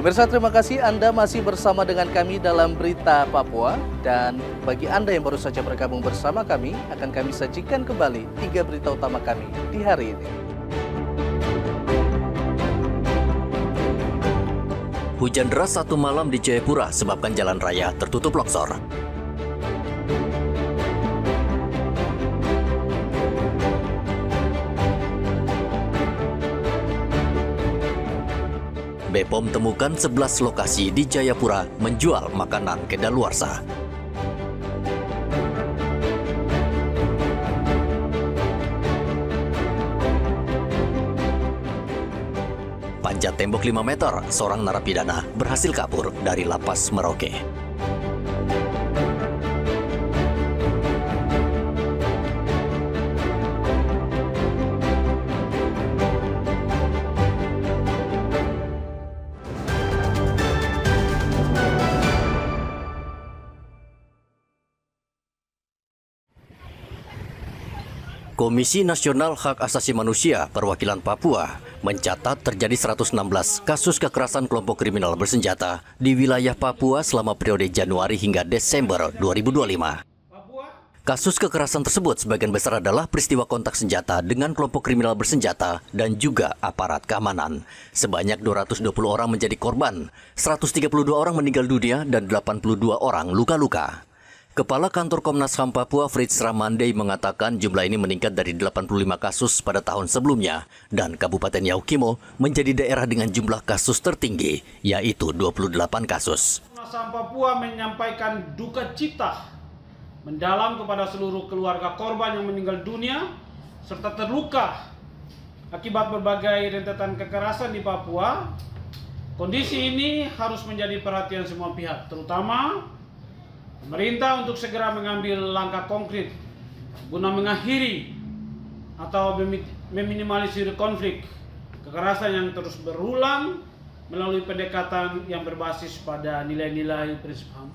Pemirsa, terima kasih Anda masih bersama dengan kami dalam Berita Papua. Dan bagi Anda yang baru saja bergabung bersama kami, akan kami sajikan kembali 3 berita utama kami di hari ini. Hujan deras satu malam di Jayapura sebabkan jalan raya tertutup longsor. BPOM temukan 11 lokasi di Jayapura menjual makanan kedaluarsa. Panjat tembok 5 meter, seorang narapidana berhasil kabur dari lapas Merauke. Komisi Nasional Hak Asasi Manusia Perwakilan Papua mencatat terjadi 116 kasus kekerasan kelompok kriminal bersenjata di wilayah Papua selama periode Januari hingga Desember 2025. Kasus kekerasan tersebut sebagian besar adalah peristiwa kontak senjata dengan kelompok kriminal bersenjata dan juga aparat keamanan. Sebanyak 220 orang menjadi korban, 132 orang meninggal dunia dan 82 orang luka-luka. Kepala Kantor Komnas HAM Papua Fritz Ramandey mengatakan jumlah ini meningkat dari 85 kasus pada tahun sebelumnya dan Kabupaten Yaukimo menjadi daerah dengan jumlah kasus tertinggi, yaitu 28 kasus. Komnas HAM Papua menyampaikan duka cita mendalam kepada seluruh keluarga korban yang meninggal dunia serta terluka akibat berbagai rentetan kekerasan di Papua. Kondisi ini harus menjadi perhatian semua pihak, terutama pemerintah untuk segera mengambil langkah konkret guna mengakhiri atau meminimalisir konflik kekerasan yang terus berulang melalui pendekatan yang berbasis pada nilai-nilai prinsip HAM.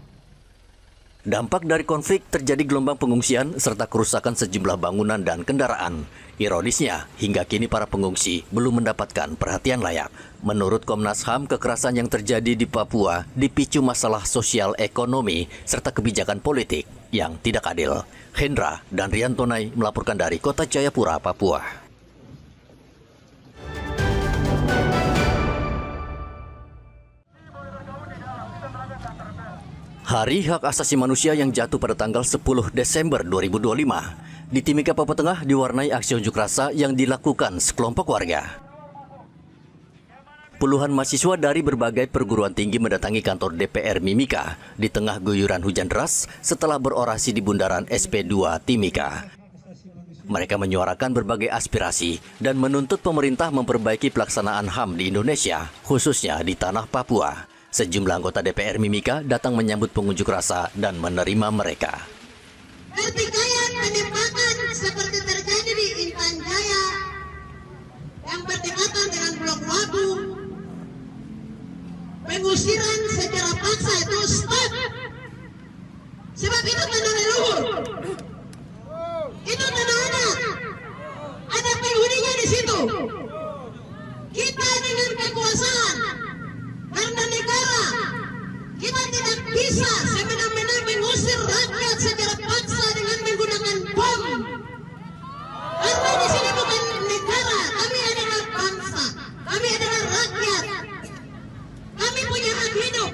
Dampak dari konflik terjadi gelombang pengungsian serta kerusakan sejumlah bangunan dan kendaraan. Ironisnya, hingga kini para pengungsi belum mendapatkan perhatian layak. Menurut Komnas HAM, kekerasan yang terjadi di Papua dipicu masalah sosial ekonomi serta kebijakan politik yang tidak adil. Hendra dan Riantonai melaporkan dari Kota Jayapura, Papua. Hari Hak Asasi Manusia yang jatuh pada tanggal 10 Desember 2025 di Timika, Papua Tengah diwarnai aksi unjuk rasa yang dilakukan sekelompok warga. Puluhan mahasiswa dari berbagai perguruan tinggi mendatangi kantor DPR Mimika di tengah guyuran hujan deras setelah berorasi di bundaran SP2 Timika. Mereka menyuarakan berbagai aspirasi dan menuntut pemerintah memperbaiki pelaksanaan HAM di Indonesia, khususnya di tanah Papua. Sejumlah anggota DPR Mimika datang menyambut pengunjuk rasa dan menerima mereka. Pertikaian penembakan seperti terjadi di Intan Jaya yang berdekatan dengan Blok Wagu, pengusiran secara paksa itu stop. Sebab itu tanah leluhur, itu tanah anak, ada penghuninya di situ. Kita dengan kekuasaan karena negara, kita tidak bisa semena-mena mengusir rakyat secara paksa dengan menggunakan bom. Karena di sini bukan negara, kami adalah bangsa, kami adalah rakyat, kami punya hak hidup.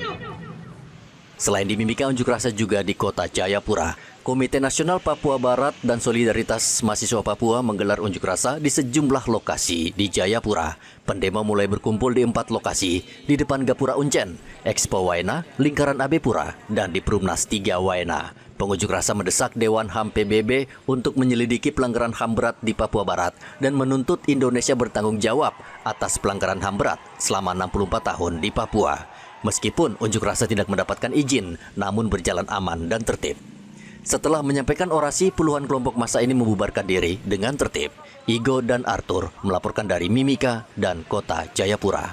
Selain di Mimika, unjuk rasa juga di Kota Jayapura. Komite Nasional Papua Barat dan Solidaritas Mahasiswa Papua menggelar unjuk rasa di sejumlah lokasi di Jayapura. Pendemo mulai berkumpul di 4 lokasi, di depan Gapura Uncen, Expo Waena, Lingkaran AB Pura, dan di Perumnas 3 Waena. Pengunjuk rasa mendesak Dewan HAM PBB untuk menyelidiki pelanggaran HAM berat di Papua Barat dan menuntut Indonesia bertanggung jawab atas pelanggaran HAM berat selama 64 tahun di Papua. Meskipun unjuk rasa tidak mendapatkan izin, namun berjalan aman dan tertib. Setelah menyampaikan orasi, puluhan kelompok massa ini membubarkan diri dengan tertib. Igo dan Arthur melaporkan dari Mimika dan Kota Jayapura.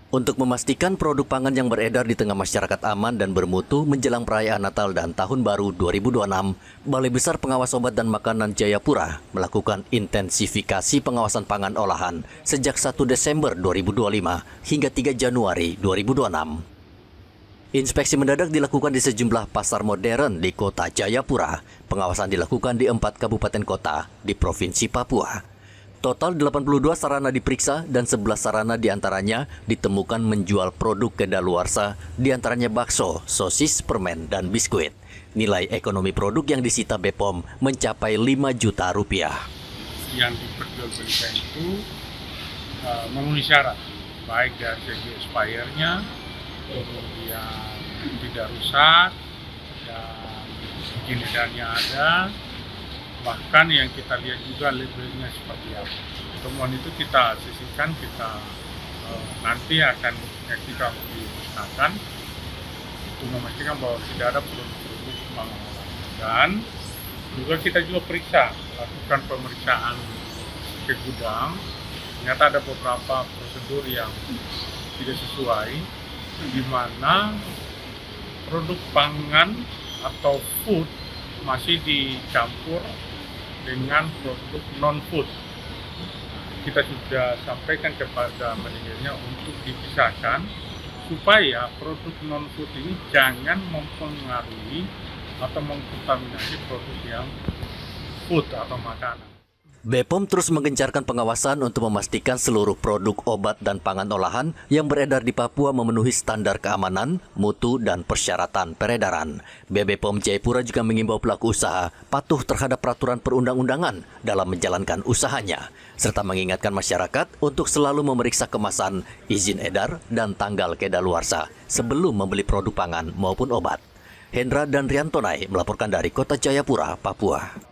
Untuk memastikan produk pangan yang beredar di tengah masyarakat aman dan bermutu menjelang perayaan Natal dan Tahun Baru 2026, Balai Besar Pengawas Obat dan Makanan Jayapura melakukan intensifikasi pengawasan pangan olahan sejak 1 Desember 2025 hingga 3 Januari 2026. Inspeksi mendadak dilakukan di sejumlah pasar modern di kota Jayapura. Pengawasan dilakukan di 4 kabupaten kota di Provinsi Papua. Total 82 sarana diperiksa dan 11 sarana diantaranya ditemukan menjual produk kedaluarsa, diantaranya bakso, sosis, permen, dan biskuit. Nilai ekonomi produk yang disita BPOM mencapai 5 juta rupiah. Yang diperjualbelikan itu memenuhi syarat, baik dari segi expirednya, kemudian tidak rusak, dan izin edarnya ada. Bahkan yang kita lihat juga labelnya seperti apa. Temuan itu kita sisihkan, kita nanti akan kita dimusnahkan untuk memastikan bahwa tidak ada produk-produk pangan. Dan juga kita juga periksa, lakukan pemeriksaan ke gudang. Ternyata ada beberapa prosedur yang tidak sesuai, di mana produk pangan atau food masih dicampur dengan produk non-food. Kita sudah sampaikan kepada manajernya untuk dipisahkan supaya produk non-food ini jangan mempengaruhi atau mengkontaminasi produk yang food atau makanan. BPOM terus menggencarkan pengawasan untuk memastikan seluruh produk obat dan pangan olahan yang beredar di Papua memenuhi standar keamanan, mutu, dan persyaratan peredaran. BPOM Jayapura juga mengimbau pelaku usaha patuh terhadap peraturan perundang-undangan dalam menjalankan usahanya, serta mengingatkan masyarakat untuk selalu memeriksa kemasan, izin edar, dan tanggal kedaluarsa sebelum membeli produk pangan maupun obat. Hendra dan Riantonai melaporkan dari Kota Jayapura, Papua.